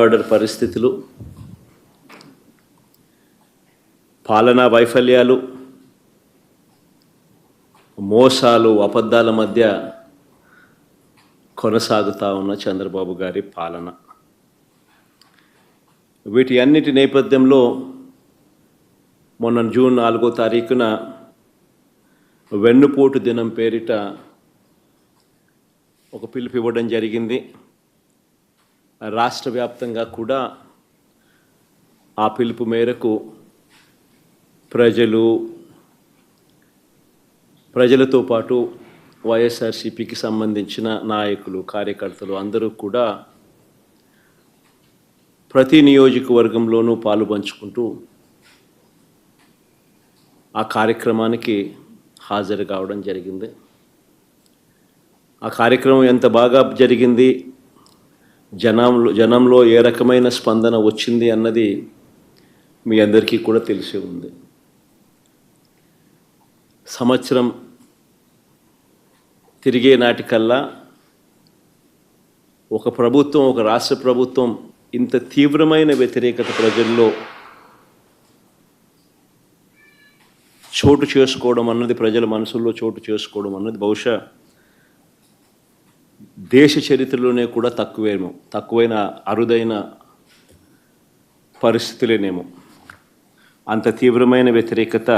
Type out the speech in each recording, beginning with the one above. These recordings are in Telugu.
ఆర్డర్ పరిస్థితులు, పాలనా వైఫల్యాలు, మోసాలు, అబద్ధాల మధ్య కొనసాగుతూ ఉన్న చంద్రబాబు గారి పాలన. వీటి అన్నిటి నేపథ్యంలో మొన్న జూన్ 4వ తారీఖున వెన్నుపోటు దినం పేరిట ఒక పిలుపు ఇవ్వడం జరిగింది. రాష్ట్ర వ్యాప్తంగా కూడా ఆ పిలుపు మేరకు ప్రజలతో పాటు వైఎస్ఆర్సీపీకి సంబంధించిన నాయకులు, కార్యకర్తలు అందరూ కూడా ప్రతి నియోజకవర్గంలోనూ పాలు పంచుకుంటూ ఆ కార్యక్రమానికి హాజరు కావడం జరిగింది. ఆ కార్యక్రమం ఎంత బాగా జరిగింది, జనంలో ఏ రకమైన స్పందన వచ్చింది అన్నది మీ అందరికీ కూడా తెలిసి ఉంది. సంవత్సరం తిరిగే నాటికల్లా ఒక రాష్ట్ర ప్రభుత్వం ఇంత తీవ్రమైన వ్యతిరేకత ప్రజల్లో చోటు చేసుకోవడం అన్నది, ప్రజల మనసుల్లో చోటు చేసుకోవడం అన్నది బహుశా దేశ చరిత్రలోనే కూడా తక్కువైన అరుదైన పరిస్థితులేనేమో. అంత తీవ్రమైన వ్యతిరేకత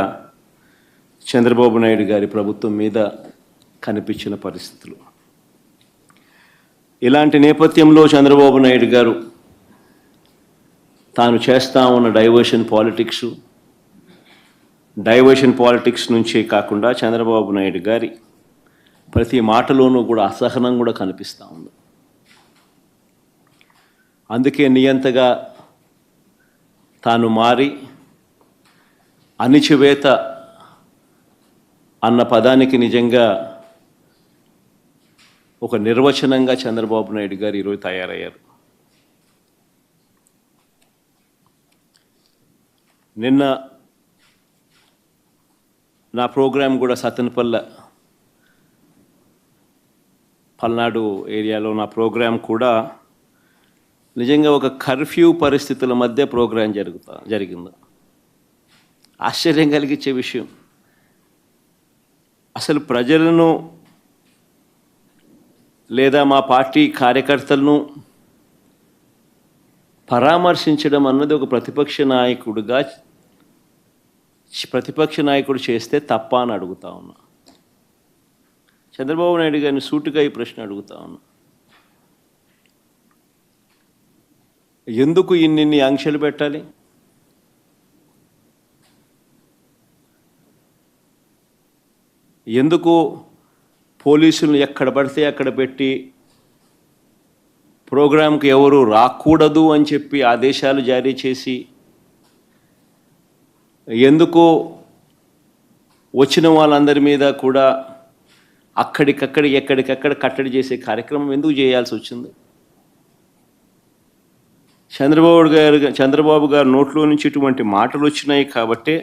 చంద్రబాబు నాయుడు గారి ప్రభుత్వం మీద కనిపించిన పరిస్థితులు. ఇలాంటి నేపథ్యంలో చంద్రబాబు నాయుడు గారు తాను చేస్తా ఉన్న డైవర్షన్ పాలిటిక్స్ నుంచే కాకుండా చంద్రబాబు నాయుడు గారి ప్రతి మాటలోనూ కూడా అసహనం కూడా కనిపిస్తూ ఉంది. అందుకే నియంతగా తాను మారి అణిచివేత అన్న పదానికి నిజంగా ఒక నిర్వచనంగా చంద్రబాబు నాయుడు గారు ఈరోజు తయారయ్యారు. నిన్న నా ప్రోగ్రాం కూడా పల్నాడు ఏరియాలో నా ప్రోగ్రాం కూడా నిజంగా ఒక కర్ఫ్యూ పరిస్థితుల మధ్య ప్రోగ్రాం జరిగింది. ఆశ్చర్యం కలిగించే విషయం, అసలు ప్రజలను లేదా మా పార్టీ కార్యకర్తలను పరామర్శించడం అన్నది ఒక ప్రతిపక్ష నాయకుడు చేస్తే తప్ప అని అడుగుతా ఉన్నా. చంద్రబాబు నాయుడు గారిని సూటిగా ఈ ప్రశ్న అడుగుతా ఉన్నా. ఎందుకు ఇన్ని ఆంక్షలు పెట్టాలి? ఎందుకు పోలీసులను ఎక్కడ పడితే అక్కడ పెట్టి ప్రోగ్రాంకి ఎవరు రాకూడదు అని చెప్పి ఆదేశాలు జారీ చేసి, ఎందుకు వచ్చిన వాళ్ళందరి మీద కూడా ఎక్కడికక్కడ కట్టడి చేసే కార్యక్రమం ఎందుకు చేయాల్సి వచ్చింది? చంద్రబాబు గారు నోట్లో నుంచి ఇటువంటి మాటలు వచ్చినాయి కాబట్టే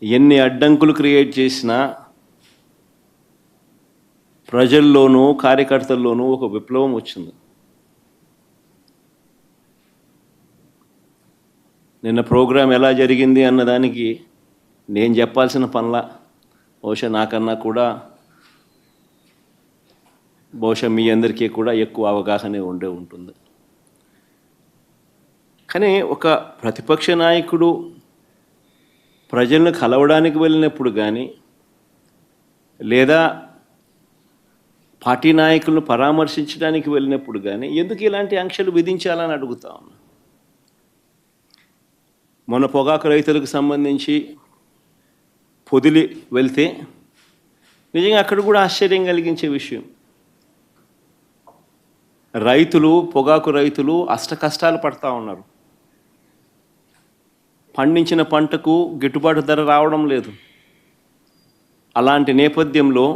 ఎన్ని అడ్డంకులు క్రియేట్ చేసినా ప్రజల్లోనూ కార్యకర్తల్లోనూ ఒక విప్లవం వచ్చింది. నిన్న ప్రోగ్రాం ఎలా జరిగింది అన్నదానికి నేను చెప్పాల్సిన పనుల బహుశా నాకన్నా కూడా మీ అందరికీ కూడా ఎక్కువ అవగాహన ఉంటుంది. కానీ ఒక ప్రతిపక్ష నాయకుడు ప్రజలను కలవడానికి వెళ్ళినప్పుడు కానీ, లేదా పార్టీ నాయకులను పరామర్శించడానికి వెళ్ళినప్పుడు కానీ ఎందుకు ఇలాంటి ఆంక్షలు విధించాలని అడుగుతా ఉన్నా. మొన్న పొగాకు రైతులకు సంబంధించి పొదిలి వెళ్తే నిజంగా అక్కడ కూడా ఆశ్చర్యం కలిగించే విషయం, పొగాకు రైతులు కష్టాలు పడతా ఉన్నారు. పండించిన పంటకు గిట్టుబాటు ధర రావడం లేదు. అలాంటి నేపథ్యంలో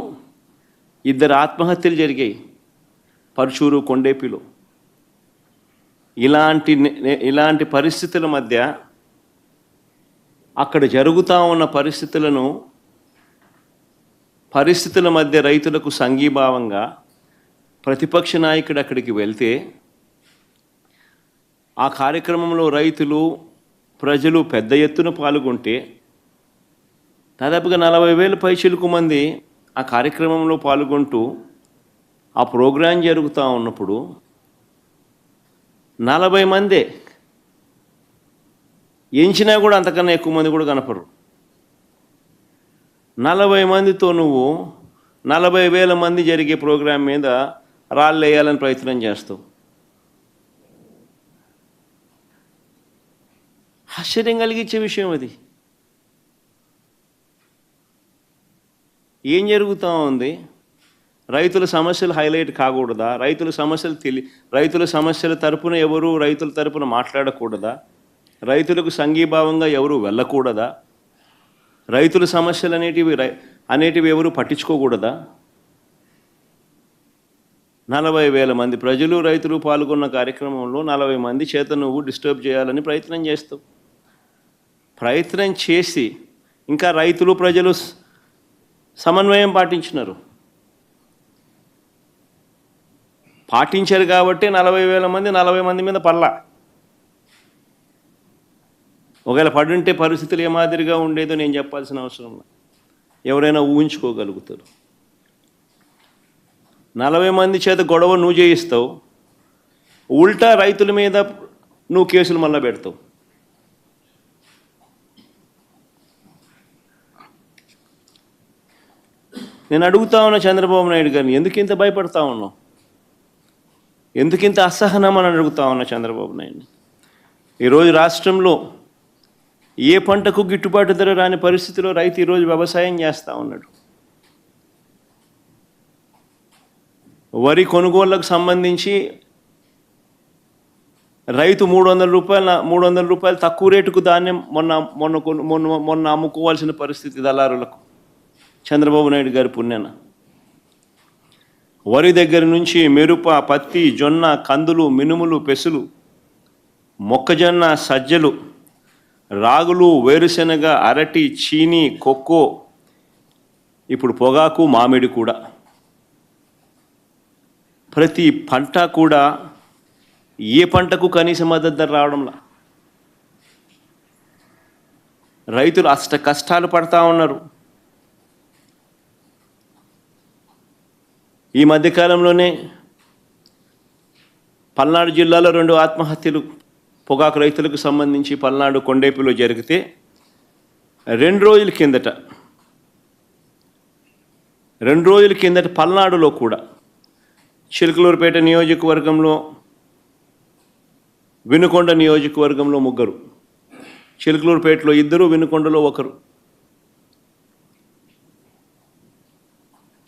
2 ఆత్మహత్యలు జరిగాయి పరుచూరు, కొండేపిలో. ఇలాంటి పరిస్థితుల మధ్య అక్కడ జరుగుతూ ఉన్న పరిస్థితుల మధ్య రైతులకు సంఘీభావంగా ప్రతిపక్ష నాయకుడు అక్కడికి వెళ్తే ఆ కార్యక్రమంలో రైతులు ప్రజలు పెద్ద ఎత్తున పాల్గొంటే దాదాపుగా 40,000 పైచిలుకు మంది ఆ కార్యక్రమంలో పాల్గొంటూ ఆ ప్రోగ్రాం జరుగుతూ ఉన్నప్పుడు 40 మందే ఎంచినా కూడా అంతకన్నా ఎక్కువ మంది కూడా కనపడరు. 40 మందితో నువ్వు 40,000 మంది జరిగే ప్రోగ్రాం మీద రాళ్ళు వేయాలని ప్రయత్నం చేస్తావు. ఆశ్చర్యం కలిగించే విషయం అది. ఏం జరుగుతూ ఉంది? రైతుల సమస్యలు హైలైట్ కాకూడదా? రైతుల సమస్యల తరపున ఎవరు రైతుల తరపున మాట్లాడకూడదా? రైతులకు సంఘీభావంగా ఎవరు వెళ్ళకూడదా? రైతుల సమస్యలు అనేటివి ఎవరు పట్టించుకోకూడదా? 40,000 మంది ప్రజలు రైతులు పాల్గొన్న కార్యక్రమంలో 40 మంది చేత నువ్వు డిస్టర్బ్ చేయాలని ప్రయత్నం చేస్తావు. ప్రయత్నం చేసి ఇంకా రైతులు ప్రజలు సమన్వయం పాటించారు కాబట్టి 40,000 మంది 40 మంది మీద పడలా. ఒకవేళ పడుంటే పరిస్థితులు ఏ మాదిరిగా ఉండేదో నేను చెప్పాల్సిన అవసరం లేదు. ఎవరైనా ఊహించుకోగలుగుతారు. 40 మంది చేత గొడవ నువ్వు చేయిస్తావు, ఉల్టా రైతుల మీద నువ్వు కేసులు మళ్ళా పెడతావు. నేను అడుగుతా ఉన్నా చంద్రబాబు నాయుడు గారిని, ఎందుకు ఇంత భయపడతా ఉన్నావు? ఎందుకింత అసహనం అని అడుగుతా ఉన్నా చంద్రబాబు నాయుడిని. ఈరోజు రాష్ట్రంలో ఏ పంటకు గిట్టుబాటు ధర రాని పరిస్థితిలో రైతు ఈరోజు వ్యవసాయం చేస్తూ ఉన్నాడు. వరి కొనుగోళ్లకు సంబంధించి రైతు 300 రూపాయలు తక్కువ రేటుకు ధాన్యం మొన్న అమ్ముకోవాల్సిన పరిస్థితి దళారులకు. చంద్రబాబు నాయుడు గారి పుణ్యాన వరి దగ్గర నుంచి మిరప, పత్తి, జొన్న, కందులు, మినుములు, పెసులు, మొక్కజొన్న, సజ్జలు, రాగులు, వేరుశెనగ, అరటి, చీని, కొక్కో, ఇప్పుడు పొగాకు, మామిడి కూడా, ప్రతి పంట కూడా ఏ పంటకు కనీస మద్దతు ధర రావడంలా. రైతులు అష్ట కష్టాలు పడతా ఉన్నారు. ఈ మధ్యకాలంలోనే పల్నాడు జిల్లాలో 2 ఆత్మహత్యలు పొగాకు రైతులకు సంబంధించి పల్నాడు కొండేపిలో జరిగితే 2 రోజుల కిందట పల్నాడులో కూడా చిలకలూరుపేట నియోజకవర్గంలో, వినుకొండ నియోజకవర్గంలో 3, చిలకలూరుపేటలో 2, వినుకొండలో 1,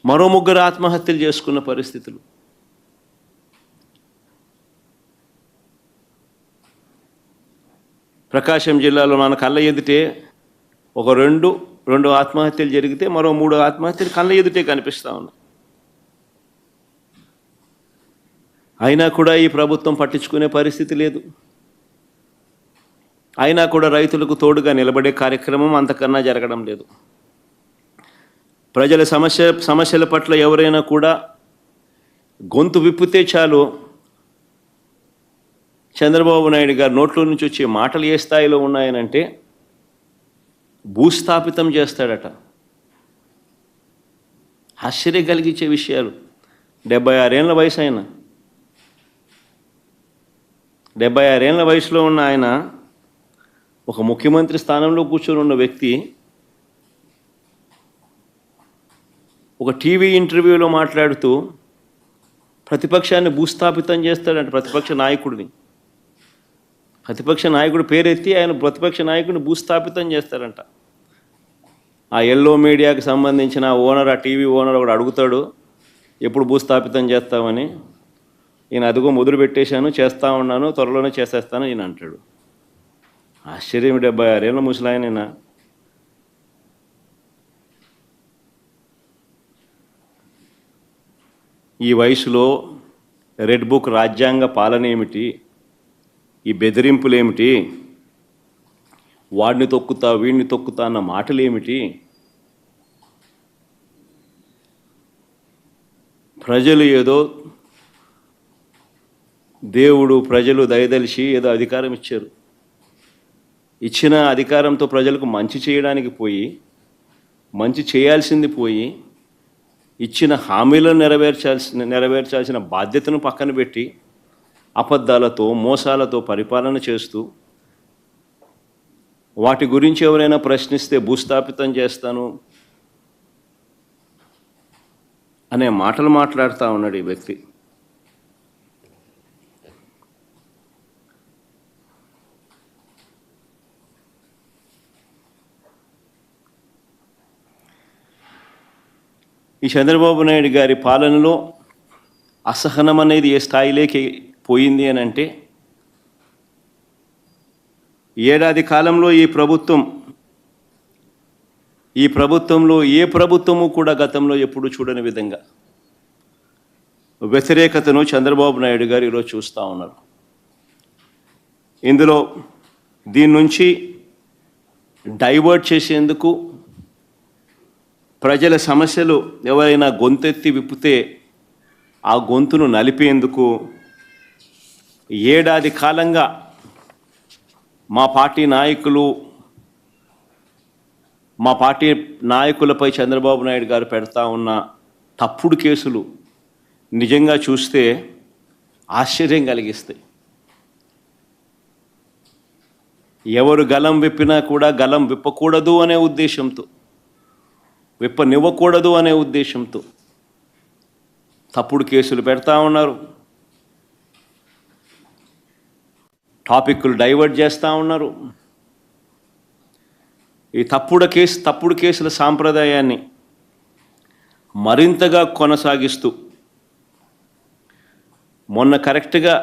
మరో 3 ఆత్మహత్యలు చేసుకున్న పరిస్థితులు. ప్రకాశం జిల్లాలో మన కళ్ళ ఎదుటే ఒక 2 ఆత్మహత్యలు జరిగితే మరో 3 ఆత్మహత్యలు కళ్ళ ఎదుటే కనిపిస్తూ ఉన్నాయి. అయినా కూడా ఈ ప్రభుత్వం పట్టించుకునే పరిస్థితి లేదు. అయినా కూడా రైతులకు తోడుగా నిలబడే కార్యక్రమం అంతకన్నా జరగడం లేదు. ప్రజల సమస్యల పట్ల ఎవరైనా కూడా గొంతు విప్పితే చాలు చంద్రబాబు నాయుడు గారు నోట్లో నుంచి వచ్చే మాటలు ఏ స్థాయిలో ఉన్నాయనంటే భూస్థాపితం చేస్తాడట. ఆశ్చర్యం కలిగించే విషయాలు. 76 ఏళ్ల వయసు ఆయన, 76 ఏళ్ల వయసులో ఉన్న ఆయన ఒక ముఖ్యమంత్రి స్థానంలో కూర్చొని ఉన్న వ్యక్తి ఒక టీవీ ఇంటర్వ్యూలో మాట్లాడుతూ ప్రతిపక్షాన్ని భూస్థాపితం చేస్తాడంట. ప్రతిపక్ష నాయకుడు పేరెత్తి ఆయన ప్రతిపక్ష నాయకుడిని భూస్థాపితం చేస్తారంట. ఆ ఎల్లో మీడియాకి సంబంధించిన ఓనర్, ఆ టీవీ ఓనర్ ఒకడు అడుగుతాడు, ఎప్పుడు భూస్థాపితం చేస్తామని. ఈయన అదిగో మొదలు పెట్టేశాను, చేస్తూ ఉన్నాను, త్వరలోనే చేసేస్తాను ఈయన అంటాడు. ఆశ్చర్యం. 76 ఏళ్ళ ముసలాయనైనా ఈ వయసులో రెడ్ బుక్ రాజ్యాంగ పాలన ఏమిటి, ఈ బెదిరింపులేమిటి, వాడిని తొక్కుతా వీడిని తొక్కుతా అన్న మాటలు ఏమిటి? ప్రజలు ఏదో దేవుడు ప్రజలు దయదలిచి ఏదో అధికారం ఇచ్చారు. ఇచ్చిన అధికారంతో ప్రజలకు మంచి చేయడానికి పోయి, మంచి చేయాల్సింది పోయి, ఇచ్చిన హామీలను నెరవేర్చాల్సిన బాధ్యతను పక్కన పెట్టి అబద్ధాలతో మోసాలతో పరిపాలన చేస్తూ, వాటి గురించి ఎవరైనా ప్రశ్నిస్తే భూస్థాపితం చేస్తాను అనే మాటలు మాట్లాడుతూ ఉన్నాడు ఈ వ్యక్తి. ఈ చంద్రబాబు నాయుడు గారి పాలనలో అసహనం అనేది ఏ స్థాయిలోకి పోయింది అని అంటే, ఏడాది కాలంలో ఈ ప్రభుత్వంలో ఏ ప్రభుత్వము కూడా గతంలో ఎప్పుడు చూడని విధంగా వ్యతిరేకతను చంద్రబాబు నాయుడు గారు ఈరోజు చూస్తూ ఉన్నారు. ఇందులో దీని నుంచి డైవర్ట్ చేసేందుకు, ప్రజల సమస్యలు ఎవరైనా గొంతెత్తి విప్పితే ఆ గొంతును నలిపేందుకు ఏడాది కాలంగా మా పార్టీ నాయకులపై చంద్రబాబు నాయుడు గారు పెడతా ఉన్న తప్పుడు కేసులు నిజంగా చూస్తే ఆశ్చర్యం కలిగిస్తాయి. ఎవరు గలం విప్పినా కూడా గలం విప్పకూడదు అనే ఉద్దేశంతో, విప్పనివ్వకూడదు అనే ఉద్దేశంతో తప్పుడు కేసులు పెడతా ఉన్నారు, టాపిక్లు డైవర్ట్ చేస్తూ ఉన్నారు. ఈ తప్పుడు కేసుల సాంప్రదాయాన్ని మరింతగా కొనసాగిస్తూ మొన్న కరెక్ట్గా